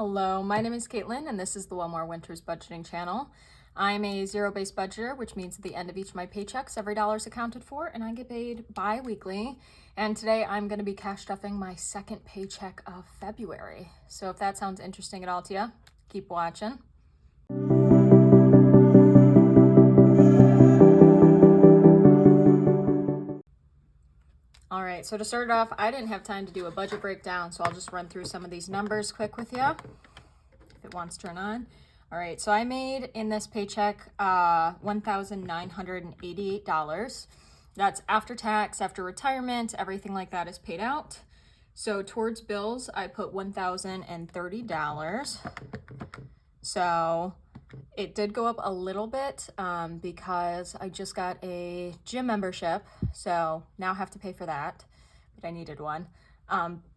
Hello, my name is Caitlin and this is the One More Winters Budgeting channel. I'm a zero-based budgeter, which means at the end of each of my paychecks, every dollar is accounted for and I get paid bi-weekly. And today I'm going to be cash stuffing my second paycheck of February. So if that sounds interesting at all to you, keep watching. All right, so to start it off, I didn't have time to do a budget breakdown, so I'll just run through some of these numbers quick with you, if it wants to turn on. All right, so I made in this paycheck $1,988. That's after tax, after retirement, everything like that is paid out. So towards bills, I put $1,030. So it did go up a little bit because I just got a gym membership, so now I have to pay for that, but I needed one.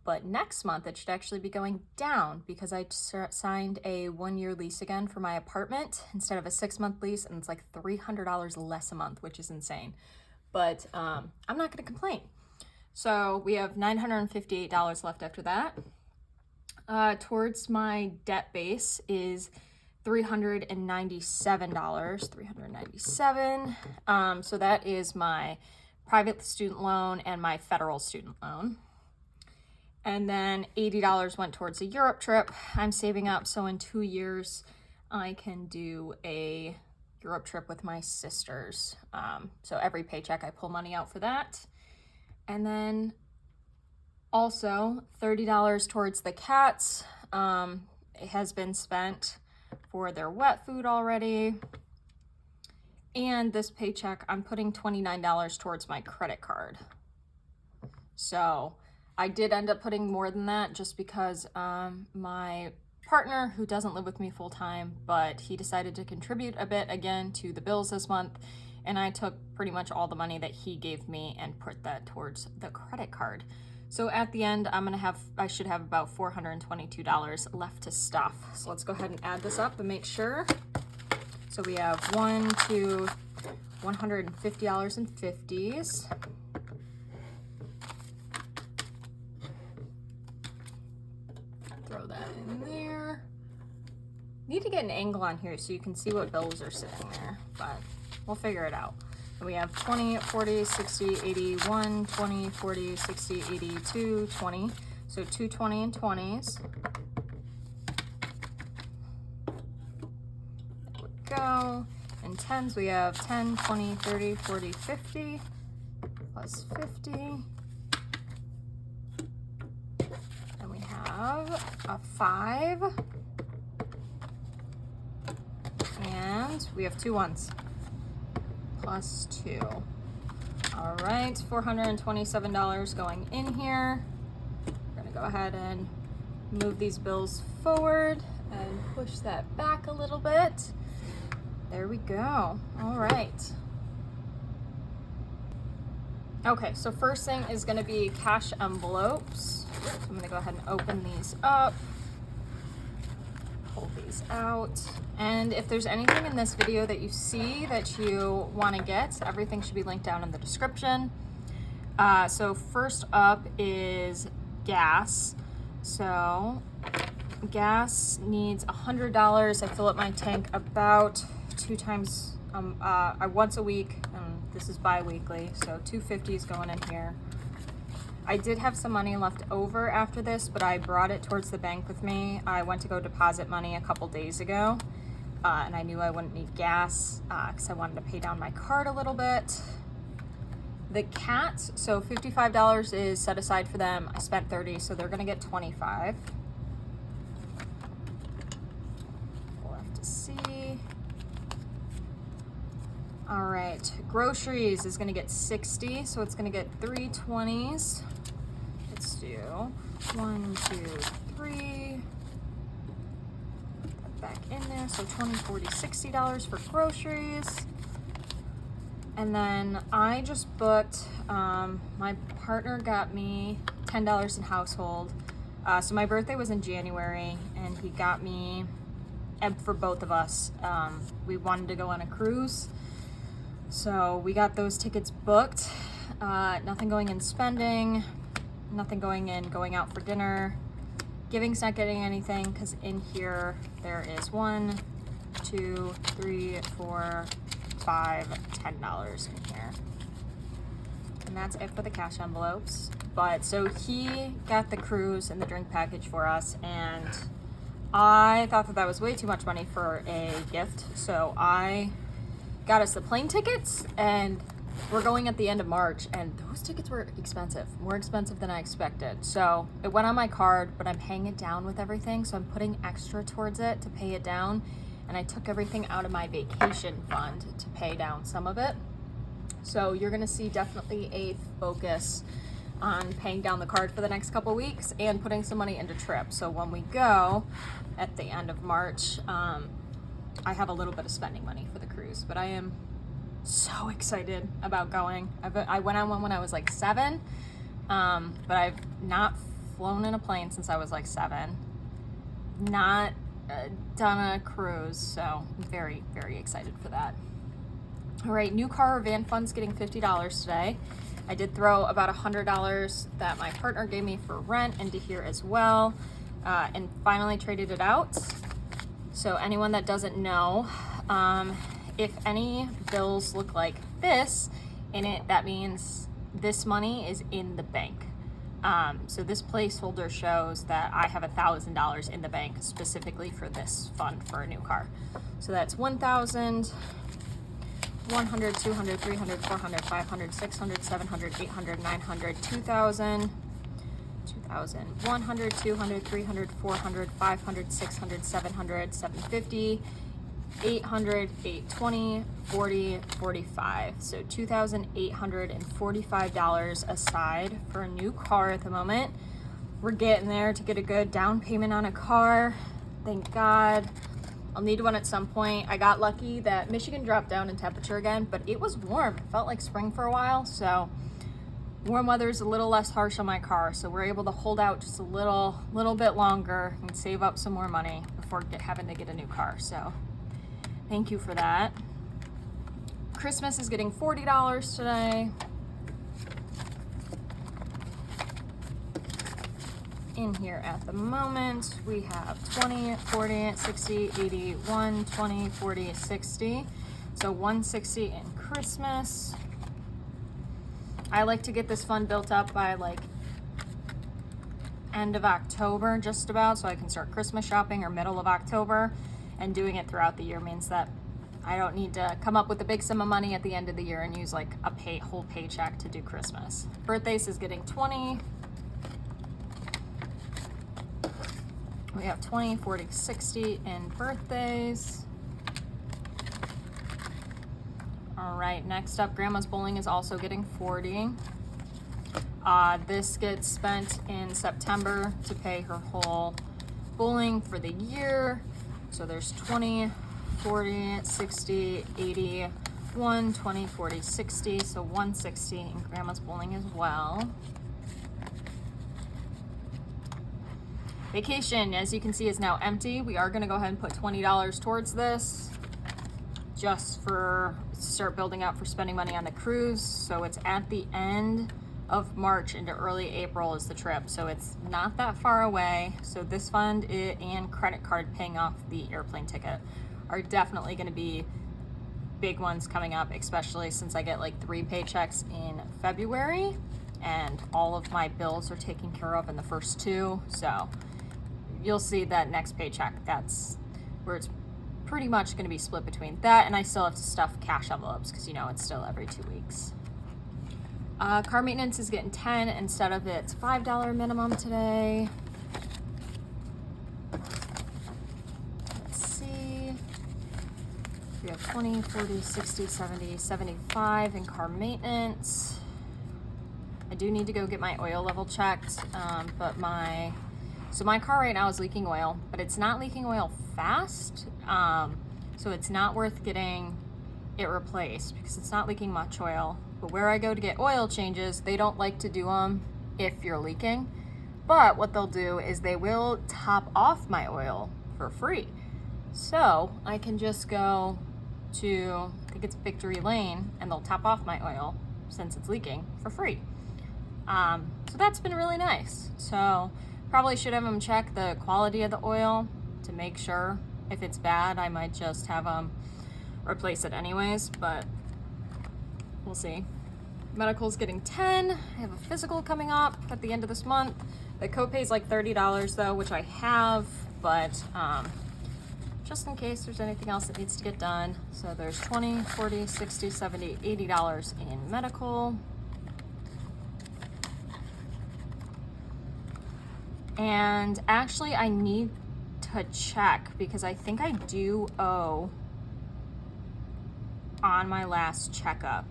But next month it should actually be going down because I signed a 1-year lease again for my apartment instead of a 6-month lease, and it's like $300 less a month, which is insane. But I'm not going to complain. So we have $958 left after that. Towards my debt base is $397. So that is my private student loan and my federal student loan. And then $80 went towards a Europe trip. I'm saving up so in 2 years I can do a Europe trip with my sisters. So every paycheck I pull money out for that. And then also $30 towards the cats. It has been spent for their wet food already. And this paycheck, I'm putting $29 towards my credit card. So I did end up putting more than that just because my partner, who doesn't live with me full time, but he decided to contribute a bit again to the bills this month. And I took pretty much all the money that he gave me and put that towards the credit card. So at the end, I should have about $422 left to stuff. So let's go ahead and add this up and make sure. So we have $150.50s. Throw that in there. Need to get an angle on here so you can see what bills are sitting there, but we'll figure it out. We have 20, 40, 60, 81, 20, 40, 60, 82, 20. So 220 and 20s. There we go. And 10s, we have 10, 20, 30, 40, 50, plus 50. And we have a 5. And we have 2 ones. Plus 2. All right, $427 going in here. We're gonna go ahead and move these bills forward and push that back a little bit. There we go. All right. Okay, so first thing is gonna be cash envelopes. So I'm gonna go ahead and open these up. Pull these out. And if there's anything in this video that you see that you want to get, everything should be linked down in the description. So first up is gas. So gas needs $100. I fill up my tank about 2 times, once a week. This is bi-weekly, so $250 is going in here. I did have some money left over after this, but I brought it towards the bank with me. I went to go deposit money a couple days ago, and I knew I wouldn't need gas because I wanted to pay down my card a little bit. The cats, so $55 is set aside for them. I spent $30, so they're gonna get $25. We'll have to see. All right, groceries is gonna get $60, so it's gonna get 3 20s. Let's do 1, 2, 3. Put that back in there, so 20, 40, $60 for groceries. And then I just booked, my partner got me $10 in household. So my birthday was in January, and he got me, and for both of us, we wanted to go on a cruise. So we got those tickets booked. Nothing going in spending, nothing going in going out for dinner. Giving's not getting anything because in here there is 1, 2, 3, 4, 5, $10 in here. And that's it for the cash envelopes. But so he got the cruise and the drink package for us, and I thought that that was way too much money for a gift. So I got us the plane tickets, and we're going at the end of March, and those tickets were expensive, more expensive than I expected. So it went on my card, but I'm paying it down with everything. So I'm putting extra towards it to pay it down. And I took everything out of my vacation fund to pay down some of it. So you're gonna see definitely a focus on paying down the card for the next couple weeks and putting some money into trips. So when we go at the end of March, I have a little bit of spending money for the cruise, but I am so excited about going. I went on one when I was like 7, but I've not flown in a plane since I was like 7. Not done a cruise, so I'm very, very excited for that. All right, new car or van fund's getting $50 today. I did throw about $100 that my partner gave me for rent into here as well, and finally traded it out. So anyone that doesn't know, if any bills look like this in it, that means this money is in the bank. So this placeholder shows that I have $1,000 in the bank specifically for this fund for a new car. So that's 1,000, 100, 200, 300, 400, 500, 600, 700, 800, 900, 2,000, 2,000, 100, 200, 300, 400, 500, 600, 700, 750, 800, 820, 40, 45. So $2,845 aside for a new car at the moment. We're getting there to get a good down payment on a car. Thank God. I'll need one at some point. I got lucky that Michigan dropped down in temperature again, but it was warm. It felt like spring for a while, so warm weather is a little less harsh on my car, so we're able to hold out just a little bit longer and save up some more money before having to get a new car. So thank you for that. Christmas is getting $40 today. In here at the moment, we have 20, 40, 60, 80, 120, 40, 60. So 160 in Christmas. I like to get this fund built up by like end of October, just about, so I can start Christmas shopping, or middle of October. And doing it throughout the year means that I don't need to come up with a big sum of money at the end of the year and use like a whole paycheck to do Christmas. Birthdays is getting 20. We have 20, 40, 60 in birthdays. All right, next up, Grandma's Bowling is also getting 40. This gets spent in September to pay her whole bowling for the year. So there's 20, 40, 60, 80, 120, 40, 60. So 160 in Grandma's Bowling as well. Vacation, as you can see, is now empty. We are going to go ahead and put $20 towards this just for start building out for spending money on the cruise. So it's at the end of March into early April is the trip. So it's not that far away. So this fund and credit card paying off the airplane ticket are definitely going to be big ones coming up, especially since I get like 3 paychecks in February and all of my bills are taken care of in the first 2. So you'll see that next paycheck, that's where it's pretty much going to be split between that, and I still have to stuff cash envelopes because, you know, it's still every 2 weeks. Car maintenance is getting 10 instead of its $5 minimum today. Let's see. We have 20, 40, 60, 70, 75 in car maintenance. I do need to go get my oil level checked, but my car right now is leaking oil, but it's not leaking oil fast, so it's not worth getting it replaced because it's not leaking much oil. But where I go to get oil changes, they don't like to do them if you're leaking, but what they'll do is they will top off my oil for free. So I can just go to, I think it's Victory Lane, and they'll top off my oil since it's leaking for free. So that's been really nice. So Probably should have them check the quality of the oil to make sure. If it's bad, I might just have them replace it anyways, but we'll see. Medical's getting 10. I have a physical coming up at the end of this month. The copay is like $30 though, which I have, but just in case there's anything else that needs to get done. So there's $20, $40, $60, $70, $80 in medical. And actually I need to check because I think I do owe on my last checkup.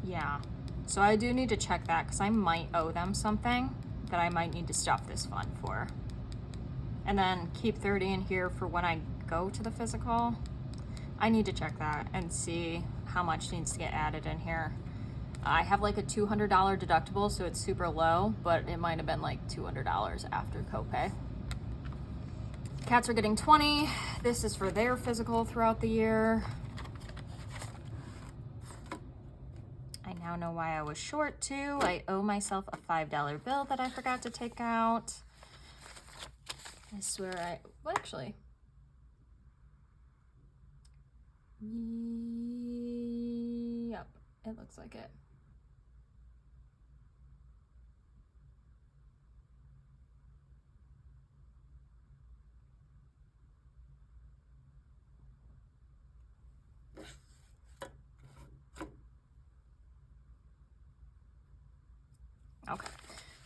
Yeah, so I do need to check that because I might owe them something that I might need to stuff this fund for. And then keep 30 in here for when I go to the physical. I need to check that and see how much needs to get added in here. I have like a $200 deductible, so it's super low, but it might have been like $200 after copay. Cats are getting 20. This is for their physical throughout the year. I now know why I was short too. I owe myself a $5 bill that I forgot to take out. I swear well, actually. Yep, it looks like it. Okay,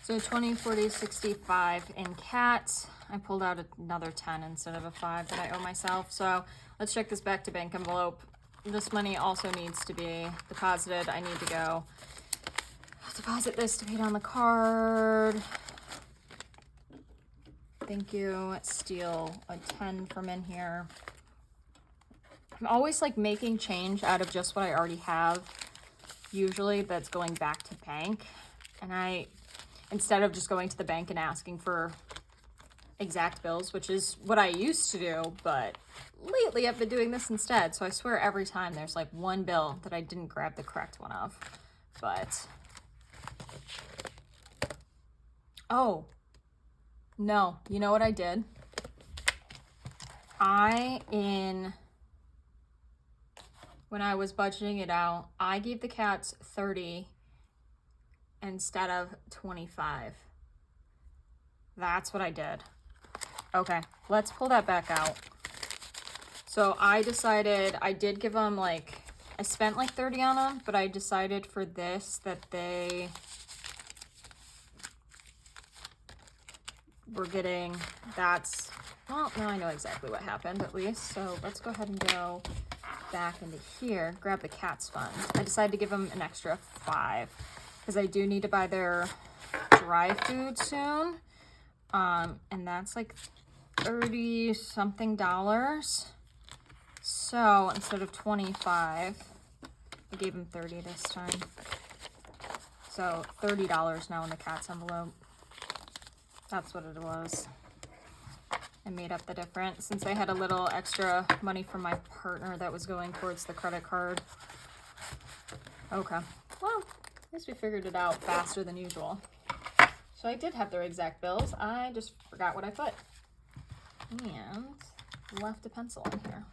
so 20, 40, 65 in cats. I pulled out another 10 instead of a 5 that I owe myself. So let's check this back to bank envelope. This money also needs to be deposited. I need to go deposit this to pay down the card. Thank you. Steal a 10 from in here. I'm always like making change out of just what I already have. Usually that's going back to bank. And instead of just going to the bank and asking for exact bills, which is what I used to do, but lately I've been doing this instead. So I swear every time there's like one bill that I didn't grab the correct one of. But, oh, no, you know what I did? When I was budgeting it out, I gave the cats 30 instead of 25. That's what I did. Okay, let's pull that back out. So I decided, I did give them like, I spent like 30 on them, but I decided for this that they were getting, well, now I know exactly what happened at least. So let's go ahead and go back into here, grab the cats fund. I decided to give them an extra 5 because I do need to buy their dry food soon. And that's like 30 something dollars. So instead of 25, I gave them 30 this time. So $30 now in the cat's envelope. That's what it was. I made up the difference since I had a little extra money from my partner that was going towards the credit card. Okay, well, at least we figured it out faster than usual. So I did have their exact bills. I just forgot what I put. And left a pencil in here.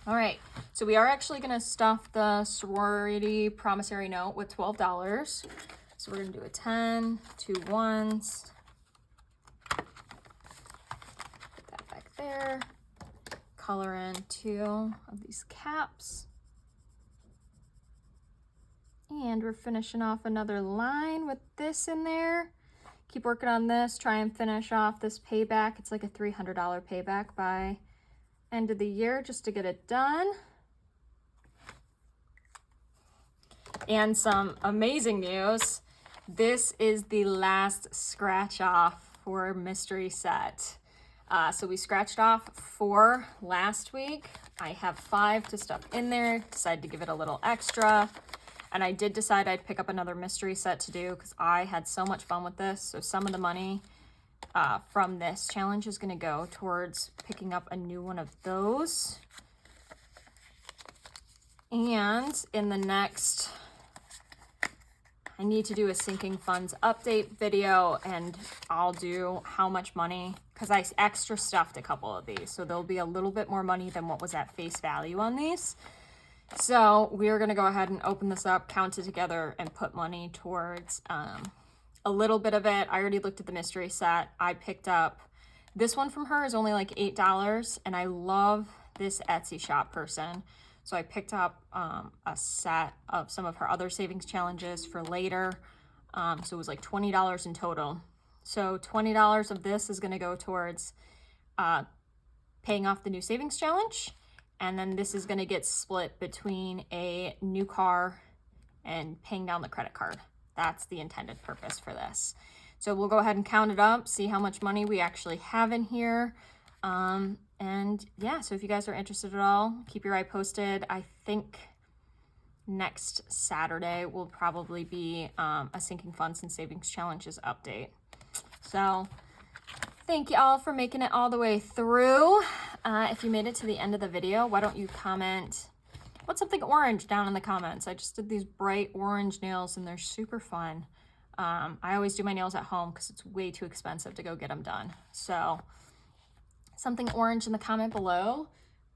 All right, so we are actually gonna stuff the sorority promissory note with $12. So we're gonna do a 10, 2 1s. Put that back there. Color in 2 of these caps. And we're finishing off another line with this in there. Keep working on this, try and finish off this payback. It's like a $300 payback by end of the year just to get it done. And some amazing news. This is the last scratch off for mystery set. So we scratched off 4 last week. I have 5 to stuff in there, decided to give it a little extra. And I did decide I'd pick up another mystery set to do because I had so much fun with this. So some of the money from this challenge is going to go towards picking up a new one of those. And in the next, I need to do a sinking funds update video, and I'll do how much money, because I extra stuffed a couple of these, so there'll be a little bit more money than what was at face value on these. So we're going to go ahead and open this up, count it together, and put money towards a little bit of it. I already looked at the mystery set. I picked up this one from her, is only like $8, and I love this Etsy shop person. So I picked up a set of some of her other savings challenges for later. So it was like $20 in total. So $20 of this is going to go towards paying off the new savings challenge. And then this is going to get split between a new car and paying down the credit card. That's the intended purpose for this. So we'll go ahead and count it up, see how much money we actually have in here. And yeah, so if you guys are interested at all, keep your eye posted. I think next Saturday will probably be a sinking funds and savings challenges update. So thank you all for making it all the way through. If you made it to the end of the video, why don't you comment what's something orange down in the comments. I just did these bright orange nails and they're super fun. I always do my nails at home because it's way too expensive to go get them done. So something orange in the comment below.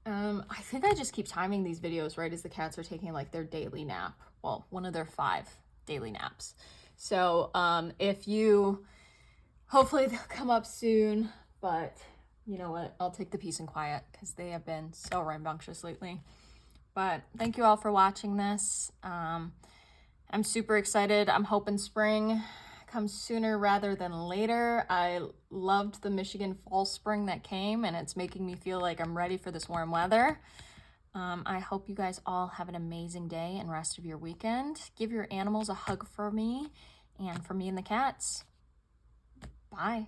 I think I just keep timing these videos right as the cats are taking like their daily nap. Well, one of their 5 daily naps. So if you, hopefully they'll come up soon, but you know what? I'll take the peace and quiet because they have been so rambunctious lately. But thank you all for watching this. I'm super excited. I'm hoping spring comes sooner rather than later. I loved the Michigan fall spring that came, and it's making me feel like I'm ready for this warm weather. I hope you guys all have an amazing day and rest of your weekend. Give your animals a hug for me and for me and the cats. Bye.